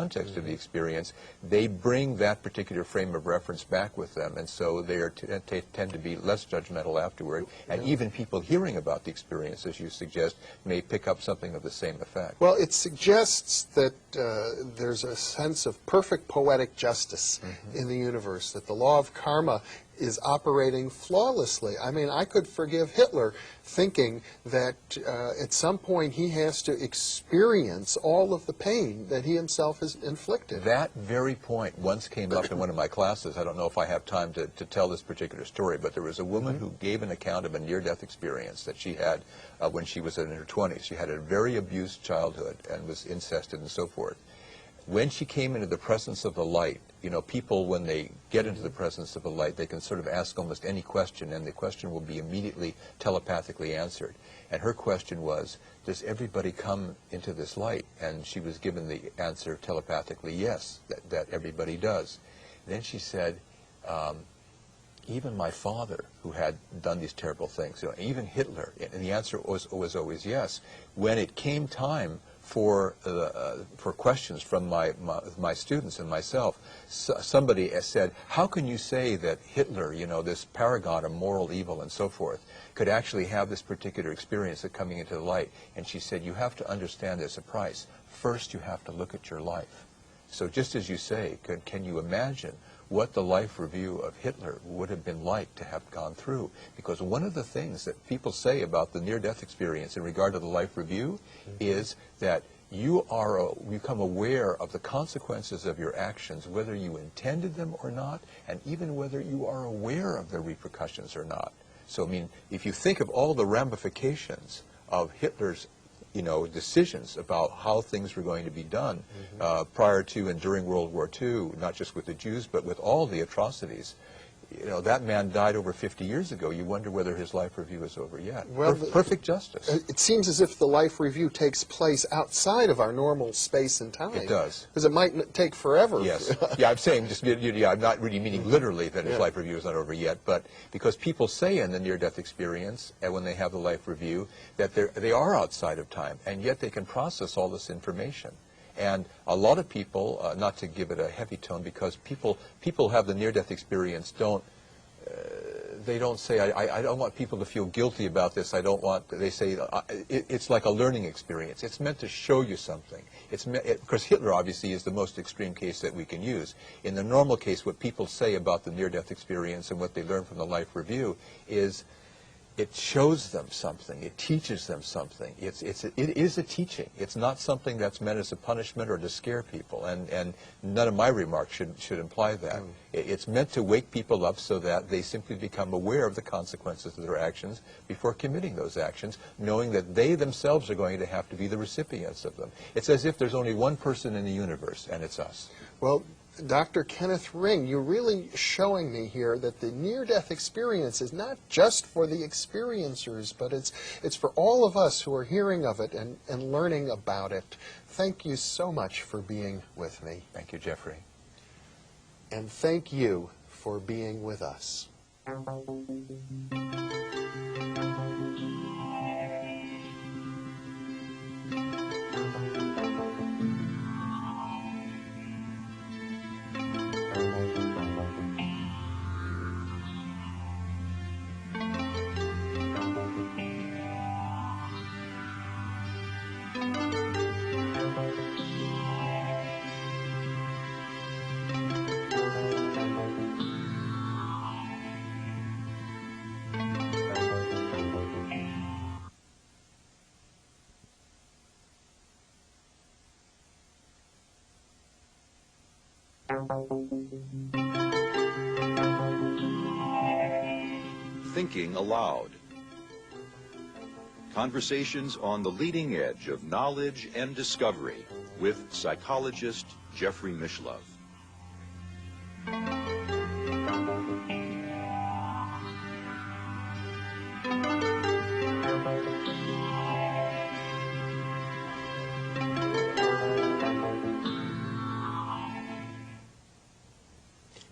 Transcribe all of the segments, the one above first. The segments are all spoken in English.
context of the experience, they bring that particular frame of reference back with them, and so they tend to be less judgmental afterward, and even people hearing about the experience, as you suggest, may pick up something of the same effect. Well, it suggests that there's a sense of perfect poetic justice in the universe, that the law of karma is operating flawlessly. I mean, I could forgive Hitler thinking that at some point he has to experience all of the pain that he himself has inflicted. That very point once came up in one of my classes. I don't know if I have time to tell this particular story, but there was a woman who gave an account of a near-death experience that she had when she was in her 20s. She had a very abused childhood and was incested and so forth. When she came into the presence of the light, you know, people, when they get into the presence of the light, they can sort of ask almost any question, and the question will be immediately telepathically answered. And her question was, does everybody come into this light? And she was given the answer telepathically, yes, that everybody does. Then she said, even my father, who had done these terrible things, you know, even Hitler, and the answer was always yes. When it came time for questions from my students and myself, somebody said, how can you say that Hitler, you know, this paragon of moral evil and so forth, could actually have this particular experience of coming into the light? And she said, you have to understand there's a price. First, you have to look at your life. So just as you say, can you imagine what the life review of Hitler would have been like to have gone through? Because one of the things that people say about the near-death experience in regard to the life review is that you become aware of the consequences of your actions, whether you intended them or not, and even whether you are aware of the repercussions or not. So, I mean, if you think of all the ramifications of Hitler's, you know, decisions about how things were going to be done prior to and during World War II, not just with the Jews, but with all the atrocities. You know, that man died over 50 years ago. You wonder whether his life review is over yet. Well, perfect justice. It seems as if the life review takes place outside of our normal space and time. It does. Because it might take forever. Yes. Yeah, I'm saying, just, yeah, I'm not really meaning literally that his life review is not over yet, but because people say in the near-death experience, and when they have the life review, that they are outside of time, and yet they can process all this information. And a lot of people, not to give it a heavy tone, because people have the near-death experience, they don't say, I don't want people to feel guilty about this. I don't want, they say, it's like a learning experience. It's meant to show you something. Because Hitler, obviously, is the most extreme case that we can use. In the normal case, what people say about the near-death experience and what they learn from the life review is, it shows them something. It teaches them something. It is a teaching. It's not something that's meant as a punishment or to scare people. And none of my remarks should imply that. It's meant to wake people up so that they simply become aware of the consequences of their actions before committing those actions, knowing that they themselves are going to have to be the recipients of them. It's as if there's only one person in the universe, and it's us. Well, Dr. Kenneth Ring, you're really showing me here that the near-death experience is not just for the experiencers, but it's for all of us who are hearing of it and learning about it. Thank you so much for being with me. Thank you, Jeffrey. And thank you for being with us. Thinking Aloud. Conversations on the leading edge of knowledge and discovery with psychologist Jeffrey Mishlove.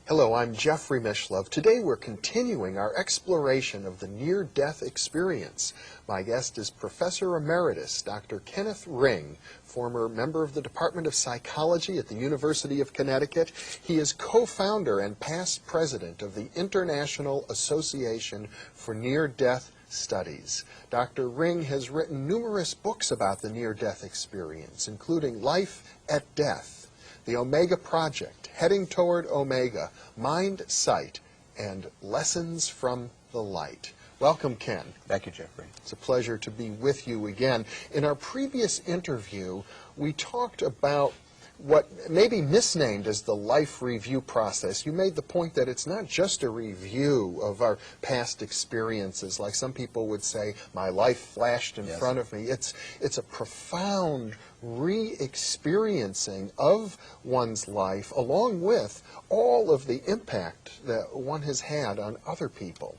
Hello, I'm Jeffrey Mishlove. Today we're continuing our exploration of the near-death experience. My guest is Professor Emeritus Dr. Kenneth Ring, former member of the Department of Psychology at the University of Connecticut. He is co-founder and past president of the International Association for Near-Death Studies. Dr. Ring has written numerous books about the near-death experience, including Life at Death, The Omega Project, Heading Toward Omega, Mind, Sight, and Lessons from the Light. Welcome, Ken. Thank you, Jeffrey. It's a pleasure to be with you again. In our previous interview, we talked about what may be misnamed as the life review process. You made the point that it's not just a review of our past experiences, like some people would say, my life flashed in front of me. It's a profound re-experiencing of one's life, along with all of the impact that one has had on other people.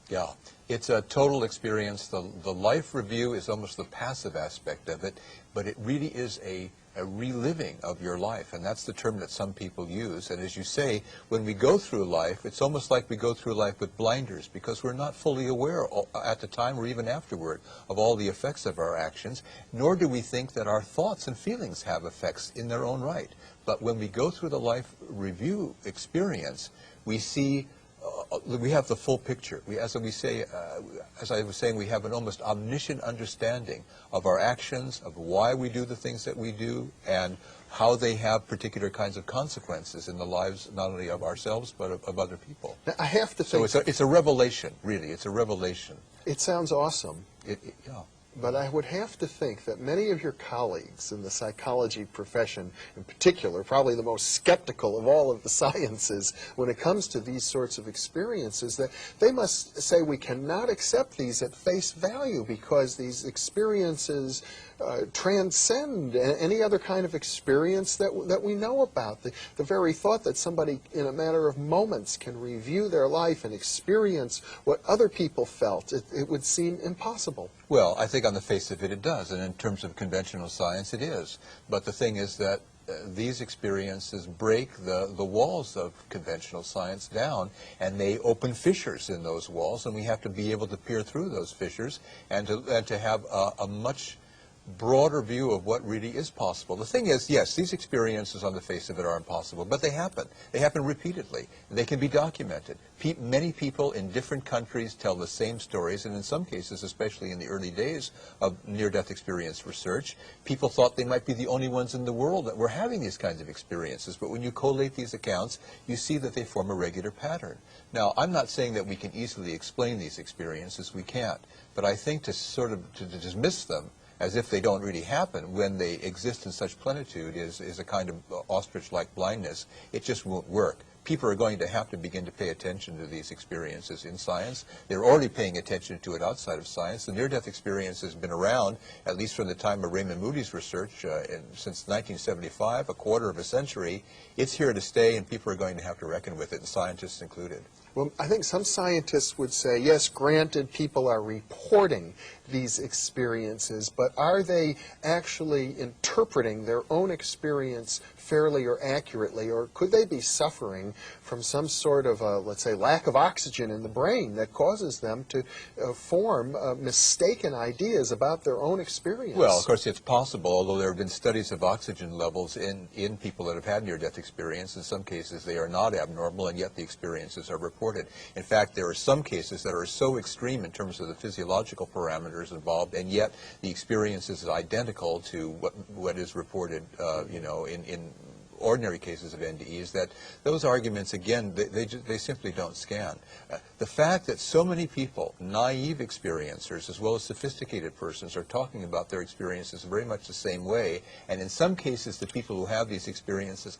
Yeah, it's a total experience. The life review is almost the passive aspect of it, but it really is a reliving of your life, and that's the term that some people use. And as you say, when we go through life, it's almost like we go through life with blinders, because we're not fully aware at the time or even afterward of all the effects of our actions, nor do we think that our thoughts and feelings have effects in their own right. But when we go through the life review experience, we see we have the full picture. As I was saying, we have an almost omniscient understanding of our actions, of why we do the things that we do, and how they have particular kinds of consequences in the lives not only of ourselves but of other people. Now, I have to think... So it's a revelation, really. It's a revelation. It sounds awesome. Yeah. But I would have to think that many of your colleagues in the psychology profession, in particular, probably the most skeptical of all of the sciences when it comes to these sorts of experiences, that they must say we cannot accept these at face value because these experiences transcend any other kind of experience that we know about. The very thought that somebody in a matter of moments can review their life and experience what other people felt, it would seem impossible. Well, I think on the face of it, it does, and in terms of conventional science, it is. But the thing is that these experiences break the walls of conventional science down, and they open fissures in those walls, and we have to be able to peer through those fissures and to have a much broader view of what really is possible. The thing is, yes, these experiences on the face of it are impossible, but they happen. They happen repeatedly. They can be documented. Many people in different countries tell the same stories, and in some cases, especially in the early days of near-death experience research, people thought they might be the only ones in the world that were having these kinds of experiences. But when you collate these accounts, you see that they form a regular pattern. Now, I'm not saying that we can easily explain these experiences. We can't. But I think to dismiss them as if they don't really happen when they exist in such plenitude is a kind of ostrich-like blindness. It just won't work. People are going to have to begin to pay attention to these experiences in science. They're already paying attention to it outside of science. The near-death experience has been around, at least from the time of Raymond Moody's research, since 1975, a quarter of a century. It's here to stay, and people are going to have to reckon with it, and scientists included. Well, I think some scientists would say, yes, granted, people are reporting these experiences, but are they actually interpreting their own experience fairly or accurately, or could they be suffering from some sort of, let's say, lack of oxygen in the brain that causes them to form mistaken ideas about their own experience? Well, of course, it's possible, although there have been studies of oxygen levels in people that have had near-death experience. In some cases, they are not abnormal, and yet the experiences are reported. In fact, there are some cases that are so extreme in terms of the physiological parameters involved, and yet the experience is identical to what is reported, in ordinary cases of NDEs, that those arguments, again, they simply don't scan. The fact that so many people, naive experiencers as well as sophisticated persons, are talking about their experiences very much the same way, and in some cases the people who have these experiences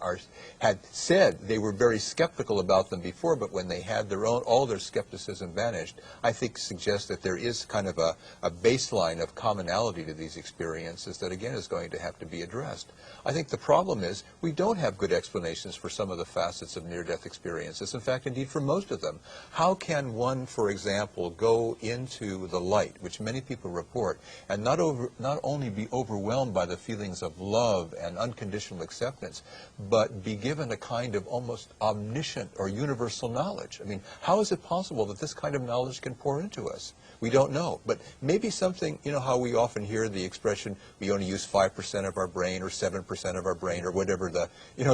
had said they were very skeptical about them before, but when they had all their skepticism vanished, I think suggests that there is kind of a baseline of commonality to these experiences that, again, is going to have to be addressed. I think the problem is we don't don't have good explanations for some of the facets of near-death experiences. In fact, indeed, for most of them. How can one, for example, go into the light, which many people report, and not only be overwhelmed by the feelings of love and unconditional acceptance, but be given a kind of almost omniscient or universal knowledge? I mean, how is it possible that this kind of knowledge can pour into us? We don't know. But maybe something, you know how we often hear the expression, we only use 5% of our brain or 7% of our brain or whatever the, you know,